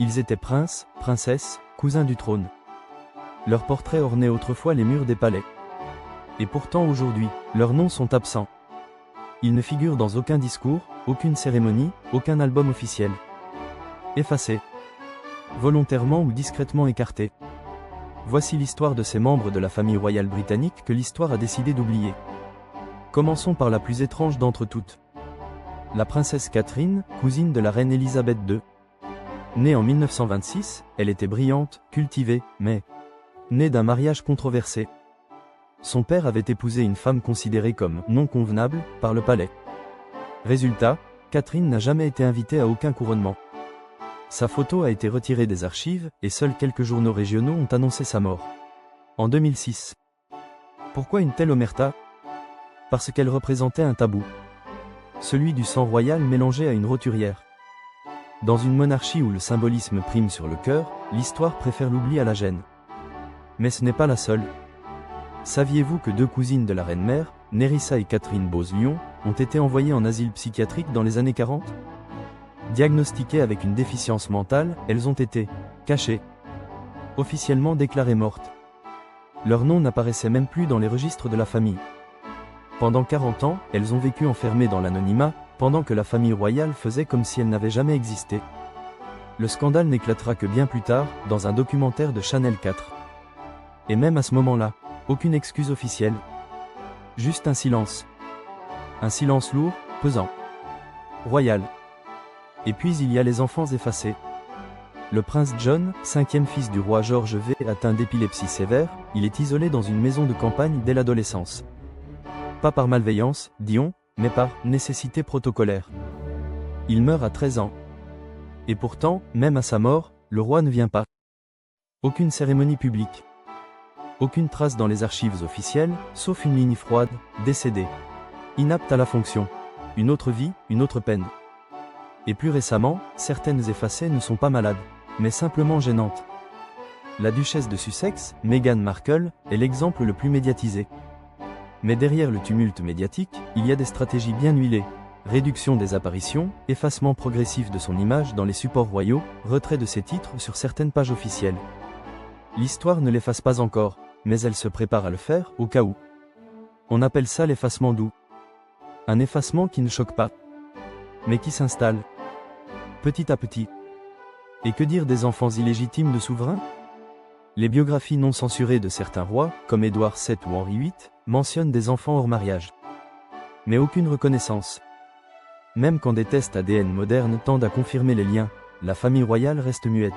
Ils étaient princes, princesses, cousins du trône. Leurs portraits ornaient autrefois les murs des palais. Et pourtant aujourd'hui, leurs noms sont absents. Ils ne figurent dans aucun discours, aucune cérémonie, aucun album officiel. Effacés. Volontairement ou discrètement écartés. Voici l'histoire de ces membres de la famille royale britannique que l'histoire a décidé d'oublier. Commençons par la plus étrange d'entre toutes. La princesse Catherine, cousine de la reine Elisabeth II. Née en 1926, elle était brillante, cultivée, mais née d'un mariage controversé. Son père avait épousé une femme considérée comme non convenable par le palais. Résultat, Catherine n'a jamais été invitée à aucun couronnement. Sa photo a été retirée des archives et seuls quelques journaux régionaux ont annoncé sa mort. En 2006. Pourquoi une telle omerta? Parce qu'elle représentait un tabou. Celui du sang royal mélangé à une roturière. Dans une monarchie où le symbolisme prime sur le cœur, l'histoire préfère l'oubli à la gêne. Mais ce n'est pas la seule. Saviez-vous que deux cousines de la reine-mère, Nerissa et Catherine Bose-Lyon, ont été envoyées en asile psychiatrique dans les années 40? Diagnostiquées avec une déficience mentale, elles ont été cachées. Officiellement déclarées mortes. Leur nom n'apparaissait même plus dans les registres de la famille. Pendant 40 ans, elles ont vécu enfermées dans l'anonymat, pendant que la famille royale faisait comme si elle n'avait jamais existé. Le scandale n'éclatera que bien plus tard, dans un documentaire de Channel 4. Et même à ce moment-là, aucune excuse officielle. Juste un silence. Un silence lourd, pesant. Royal. Et puis il y a les enfants effacés. Le prince John, cinquième fils du roi George V, atteint d'épilepsie sévère, il est isolé dans une maison de campagne dès l'adolescence. Pas par malveillance, dit-on, mais par nécessité protocolaire. Il meurt à 13 ans. Et pourtant, même à sa mort, le roi ne vient pas. Aucune cérémonie publique. Aucune trace dans les archives officielles, sauf une ligne froide, décédé. Inapte à la fonction. Une autre vie, une autre peine. Et plus récemment, certaines effacées ne sont pas malades, mais simplement gênantes. La duchesse de Sussex, Meghan Markle, est l'exemple le plus médiatisé. Mais derrière le tumulte médiatique, il y a des stratégies bien huilées. Réduction des apparitions, effacement progressif de son image dans les supports royaux, retrait de ses titres sur certaines pages officielles. L'histoire ne l'efface pas encore, mais elle se prépare à le faire, au cas où. On appelle ça l'effacement doux. Un effacement qui ne choque pas, mais qui s'installe, petit à petit. Et que dire des enfants illégitimes de souverains? Les biographies non censurées de certains rois, comme Édouard VII ou Henri VIII, mentionnent des enfants hors mariage. Mais aucune reconnaissance. Même quand des tests ADN modernes tendent à confirmer les liens, la famille royale reste muette.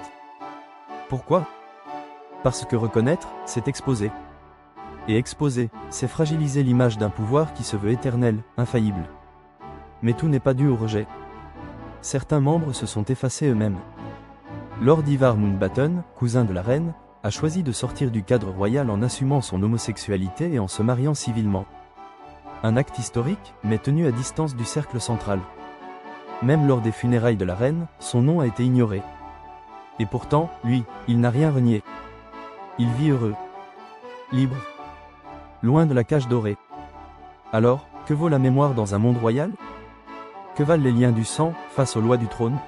Pourquoi? Parce que reconnaître, c'est exposer. Et exposer, c'est fragiliser l'image d'un pouvoir qui se veut éternel, infaillible. Mais tout n'est pas dû au rejet. Certains membres se sont effacés eux-mêmes. Lord Ivar Mountbatten, cousin de la reine, a choisi de sortir du cadre royal en assumant son homosexualité et en se mariant civilement. Un acte historique, mais tenu à distance du cercle central. Même lors des funérailles de la reine, son nom a été ignoré. Et pourtant, lui, il n'a rien renié. Il vit heureux. Libre. Loin de la cage dorée. Alors, que vaut la mémoire dans un monde royal? Que valent les liens du sang, face aux lois du trône?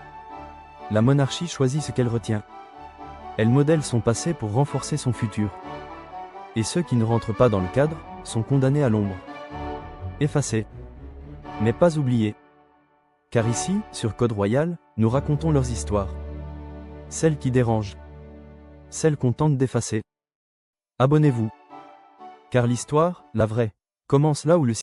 La monarchie choisit ce qu'elle retient. Elle modèle son passé pour renforcer son futur. Et ceux qui ne rentrent pas dans le cadre, sont condamnés à l'ombre. Effacés. Mais pas oubliés. Car ici, sur Code Royal, nous racontons leurs histoires. Celles qui dérangent. Celles qu'on tente d'effacer. Abonnez-vous. Car l'histoire, la vraie, commence là où le